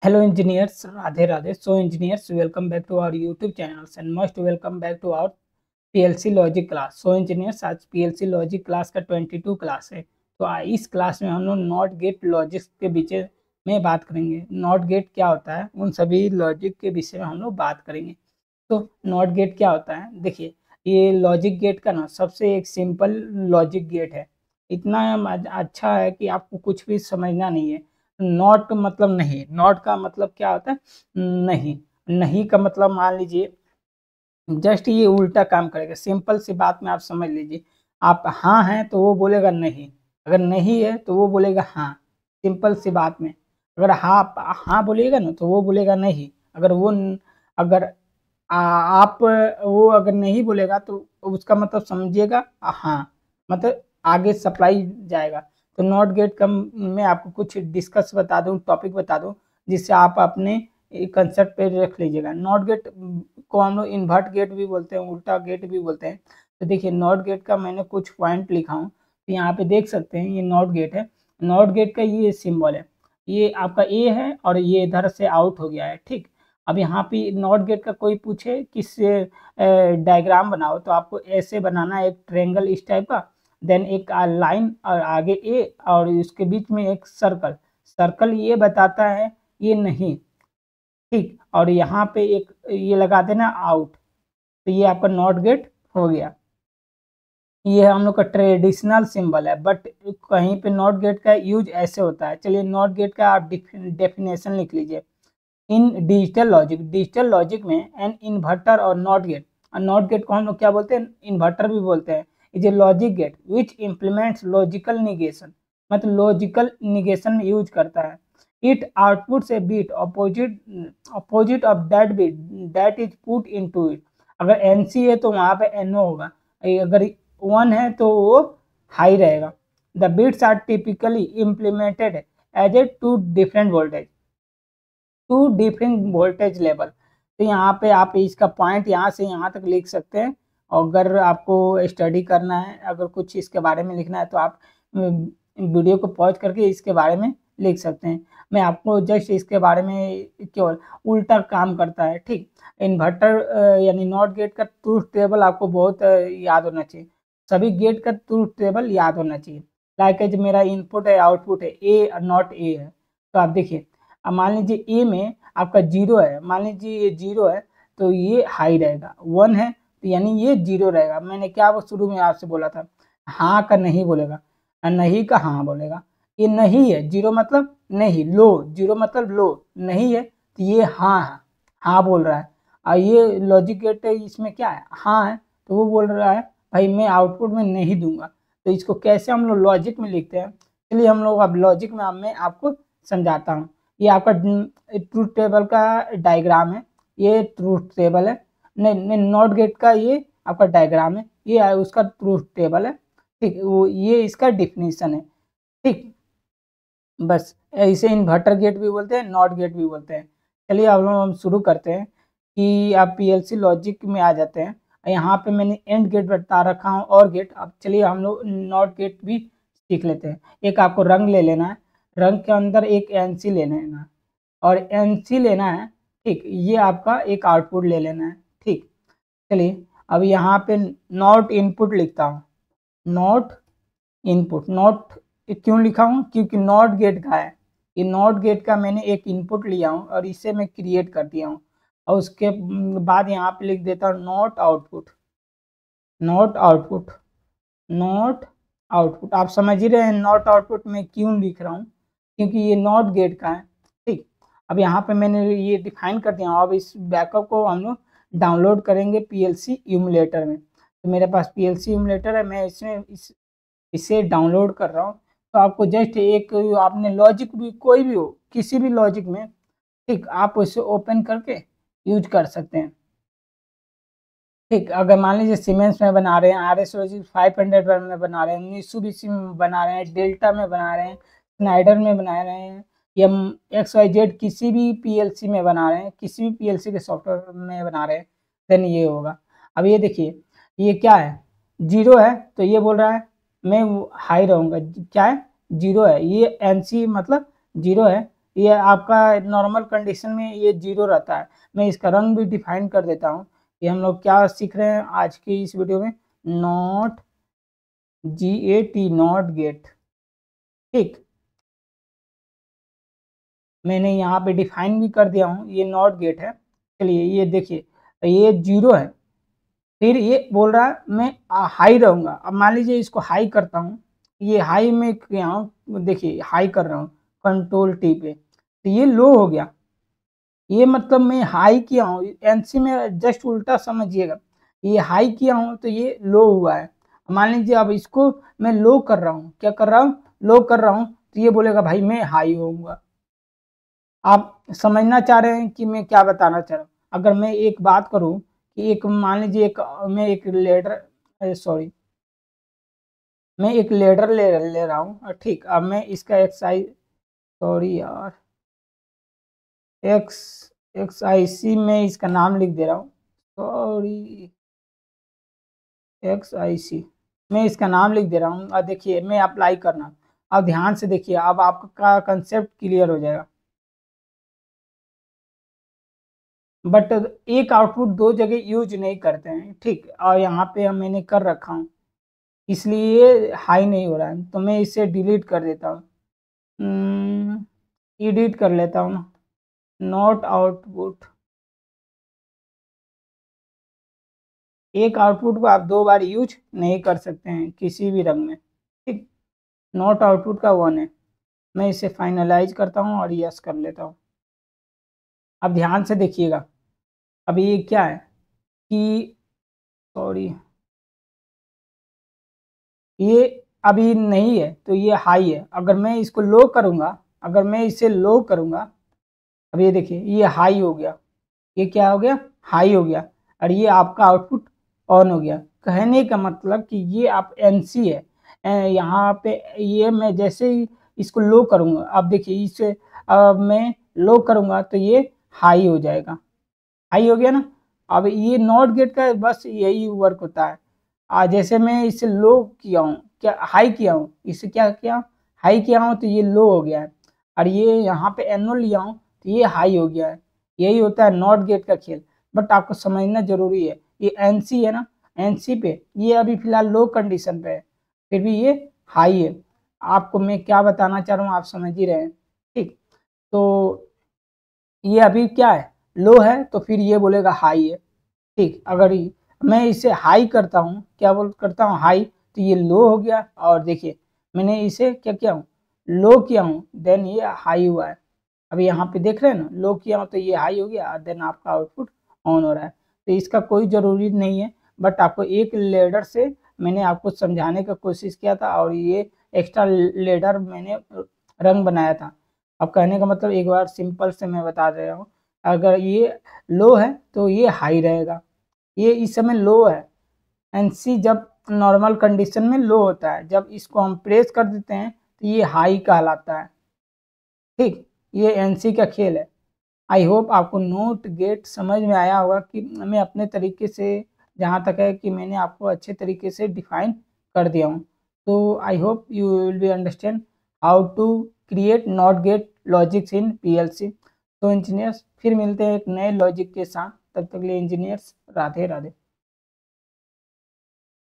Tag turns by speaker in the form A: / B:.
A: Hello engineers, Radhe Radhe. So engineers, welcome back to our YouTube channels and most welcome back to our PLC logic class. So engineers, आज PLC logic class का 22 class है। तो इस class में हम लोग not gate logics के विषय में बात करेंगे। नॉट गेट क्या होता है, उन सभी लॉजिक के विषय में हम लोग बात करेंगे। तो नॉट गेट क्या होता है, देखिए ये लॉजिक गेट का ना सबसे एक सिंपल लॉजिक गेट है। इतना अच्छा है कि आपको कुछ भी समझना नहीं है। नॉट मतलब नहीं, नॉट का मतलब क्या होता है, नहीं। नहीं का मतलब मान लीजिए जस्ट ये उल्टा काम करेगा। सिंपल सी बात में आप समझ लीजिए, आप हाँ हैं तो वो बोलेगा नहीं, अगर नहीं है तो वो बोलेगा हाँ। सिंपल सी बात में अगर हाँ बोलिएगा ना तो वो बोलेगा नहीं। अगर वो अगर आप वो अगर नहीं बोलेगा तो उसका मतलब समझिएगा हाँ, मतलब आगे सप्लाई जाएगा। तो नॉट गेट का मैं आपको कुछ डिस्कस बता दूं, टॉपिक बता दूं, जिससे आप अपने कंसेप्ट पे रख लीजिएगा। नॉट गेट को हम लोग इन्वर्ट गेट भी बोलते हैं, उल्टा गेट भी बोलते हैं। तो देखिए नॉट गेट का मैंने कुछ पॉइंट लिखा हूँ, तो यहाँ पे देख सकते हैं ये नॉट गेट है। नॉट गेट का ये सिंबल है, ये आपका ए है और ये इधर से आउट हो गया है, ठीक। अब यहाँ पे नॉट गेट का कोई पूछे किस डायग्राम बनाओ तो आपको ऐसे बनाना है, एक ट्रेंगल इस टाइप का, देन एक लाइन और आगे ए और उसके बीच में एक सर्कल। सर्कल ये बताता है ये नहीं, ठीक। और यहाँ पे एक ये लगा देना आउट, तो ये आपका नॉट गेट हो गया। ये हम लोग का ट्रेडिशनल सिंबल है, बट कहीं पे नॉट गेट का यूज ऐसे होता है। चलिए नॉट गेट का आप डेफिनेशन लिख लीजिए। इन डिजिटल लॉजिक में एन इन्वर्टर और नॉट गेट, और नॉट गेट को हम लोग क्या बोलते हैं, इन्वर्टर भी बोलते हैं। Is a logic gate which implements logical negation, मतलब लॉजिकल निगेशन यूज करता है। It outputs a bit opposite of that bit that is put into it. अगर एनसी है तो वहां पे एनओ होगा, अगर 1 है तो वो हाई रहेगा। The bits are typically implemented as a two different voltage level. तो यहाँ पे आप इसका पॉइंट यहाँ से यहाँ तक लिख सकते हैं। और अगर आपको स्टडी करना है, अगर कुछ इसके बारे में लिखना है तो आप वीडियो को पॉज करके इसके बारे में लिख सकते हैं। मैं आपको जस्ट इसके बारे में केवल उल्टा काम करता है, ठीक। इन्वर्टर यानी नॉट गेट का ट्रूथ टेबल आपको बहुत याद होना चाहिए। सभी गेट का ट्रूथ टेबल याद होना चाहिए। लाइक जो मेरा इनपुट है आउटपुट है ए और नॉट ए है, तो आप देखिए अब मान लीजिए ए में आपका 0 है, मान लीजिए ये 0 है तो ये हाई रहेगा। 1 है तो यानी ये 0 रहेगा। मैंने क्या वो शुरू में आपसे बोला था, हाँ का नहीं बोलेगा और नहीं का हाँ बोलेगा। ये नहीं है, 0 मतलब नहीं, लो 0 मतलब लो, नहीं है तो ये हाँ है, हाँ बोल रहा है। और ये लॉजिक गेट है, इसमें क्या है, हाँ है, तो वो बोल रहा है भाई मैं आउटपुट में नहीं दूंगा। तो इसको कैसे हम लोग लॉजिक में लिखते हैं, चलिए हम लोग अब लॉजिक में मैं आपको समझाता हूँ। ये आपका ट्रूथ टेबल का डायग्राम है, ये ट्रूथ टेबल है। नहीं, नॉट गेट का ये आपका डायग्राम है, ये उसका ट्रूथ टेबल है, ठीक। वो ये इसका डिफिनीशन है, ठीक। बस इसे इन्वर्टर गेट भी बोलते हैं, नॉट गेट भी बोलते हैं। चलिए अब हम शुरू करते हैं कि आप पीएलसी लॉजिक में आ जाते हैं। यहाँ पे मैंने एंड गेट बता रखा हूँ और गेट। अब चलिए हम लोग नॉट गेट भी सीख लेते हैं। एक आपको रंग ले लेना है, रंग के अंदर एक एनसी ले लेना है और एनसी लेना है, ठीक। ये आपका एक आउटपुट ले लेना है, ठीक। चलिए अब यहाँ पे नॉट इनपुट लिखता हूँ। नॉट इनपुट, नॉट क्यों लिखा हूँ, क्योंकि नॉट गेट का है। ये नॉट गेट का मैंने एक इनपुट लिया हूँ और इसे मैं क्रिएट कर दिया हूँ। और उसके बाद यहाँ पे लिख देता हूँ not output. Not output, not output, आप समझ ही रहे हैं नॉट आउटपुट में क्यों लिख रहा हूँ, क्योंकि ये नॉट गेट का है, ठीक। अब यहाँ पे मैंने ये डिफाइन कर दिया। अब इस बैकअप को हम लोग डाउनलोड करेंगे पीएलसी इमुलेटर में। तो मेरे पास पीएलसी इमुलेटर है, मैं इसमें इसे डाउनलोड कर रहा हूँ। तो आपको जस्ट एक आपने लॉजिक भी कोई भी हो, किसी भी लॉजिक में, ठीक, आप इसे ओपन करके यूज कर सकते हैं, ठीक। अगर मान लीजिए सीमेंस में बना रहे हैं, RS लॉजिक 500 में बना रहे हैं, मित्सुबिशी में बना रहे हैं, डेल्टा में बना रहे हैं, स्नाइडर में बना रहे हैं, या XYZ किसी भी पीएलसी में बना रहे हैं, किसी भी पीएलसी के सॉफ्टवेयर में बना रहे हैं, देन ये होगा। अब ये देखिए ये क्या है, 0 है तो ये बोल रहा है मैं हाई रहूँगा। क्या है, 0 है, ये NC मतलब 0 है, ये आपका नॉर्मल कंडीशन में ये 0 रहता है। मैं इसका रंग भी डिफाइन कर देता हूँ। ये हम लोग क्या सीख रहे हैं आज की इस वीडियो में, नॉट GAT, नॉट गेट। ठीक, मैंने यहाँ पे डिफाइन भी कर दिया हूँ, ये नॉट गेट है। चलिए ये देखिए, ये 0 है, फिर ये बोल रहा है मैं हाई रहूँगा। अब मान लीजिए इसको हाई करता हूँ, ये हाई में किया हूँ, देखिए हाई कर रहा हूँ Ctrl+T पे, तो ये लो हो गया। ये मतलब मैं हाई किया हूँ, एनसी में जस्ट उल्टा समझिएगा, ये हाई किया हूँ तो ये लो हुआ है। मान लीजिए अब इसको मैं लो कर रहा हूँ, क्या कर रहा हूँ, लो कर रहा हूँ, तो ये बोलेगा भाई मैं हाई होऊंगा। आप समझना चाह रहे हैं कि मैं क्या बताना चाह रहा हूँ। अगर मैं एक बात करूँ कि एक मान लीजिए मैं एक लेडर, सॉरी, मैं एक लेडर ले रहा हूँ, ठीक। अब मैं इसका एक्साइज, सॉरी यार, एक्स XIC में इसका नाम लिख दे रहा हूँ, सॉरी, XIC मैं इसका नाम लिख दे रहा हूँ। और देखिए मैं अप्लाई करना, अब ध्यान से देखिए, अब आपका कंसेप्ट क्लियर हो जाएगा। बट एक आउटपुट दो जगह यूज नहीं करते हैं, ठीक। और यहाँ पे मैंने कर रखा हूँ, इसलिए हाई नहीं हो रहा है, तो मैं इसे डिलीट कर देता हूँ, एडिट कर लेता हूँ ना, नॉट आउटपुट। एक आउटपुट को आप दो बार यूज नहीं कर सकते हैं किसी भी रंग में, ठीक। नॉट आउटपुट का 1 है। मैं इसे फाइनलाइज करता हूँ और यस कर लेता हूँ। अब ध्यान से देखिएगा, अभी ये क्या है कि, सॉरी, ये अभी नहीं है तो ये हाई है। अगर मैं इसको लो करूँगा, अगर मैं इसे लो करूँगा, अब ये देखिए ये हाई हो गया, ये क्या हो गया, हाई हो गया, और ये आपका आउटपुट ऑन हो गया। कहने का मतलब कि ये आप एनसी है। यहाँ पे ये मैं जैसे ही इसको लो करूँगा, अब देखिए इसे मैं लो करूँगा तो ये हाई हो जाएगा, हाई हो गया ना। अब ये नॉट गेट का बस यही वर्क होता है। जैसे मैं इसे लो किया हूँ, क्या हाई किया हूँ, इसे क्या किया, हाई किया हूँ तो ये लो हो गया है, और ये यहाँ पे एनो लिया हूँ तो ये हाई हो गया है। यही होता है नॉट गेट का खेल। बट आपको समझना जरूरी है, ये एनसी है ना, एनसी पे ये अभी फिलहाल लो कंडीशन पे है, फिर भी ये हाई है। आपको मैं क्या बताना चाह रहा हूँ आप समझ ही रहे हैं, ठीक। तो ये अभी क्या है, लो है, तो फिर ये बोलेगा हाई है, ठीक। अगर मैं इसे हाई करता हूँ, क्या बोल करता हूँ, हाई, तो ये लो हो गया। और देखिए मैंने इसे क्या किया हूँ, लो किया हूँ, देन ये हाई हुआ है। अभी यहाँ पे देख रहे हैं ना, लो किया हूँ तो ये हाई हो गया, देन आपका आउटपुट ऑन हो रहा है। तो इसका कोई ज़रूरी नहीं है, बट आपको एक लेडर से मैंने आपको समझाने का कोशिश किया था, और ये एक्स्ट्रा लेडर मैंने रंग बनाया था। अब कहने का मतलब एक बार सिंपल से मैं बता दे रहा हूँ, अगर ये लो है तो ये हाई रहेगा, ये इस समय लो है। एनसी जब नॉर्मल कंडीशन में लो होता है, जब इसको हम प्रेस कर देते हैं तो ये हाई कहलाता है, ठीक। ये एनसी का खेल है। आई होप आपको नोट गेट समझ में आया होगा कि मैं अपने तरीके से, जहाँ तक है कि मैंने आपको अच्छे तरीके से डिफाइन कर दिया हूँ। तो I hope you will be understand how to create not gate logics in PLC. तो इंजीनियर्स फिर मिलते हैं एक नए लॉजिक के साथ, तब तक के लिए इंजीनियर्स राधे राधे।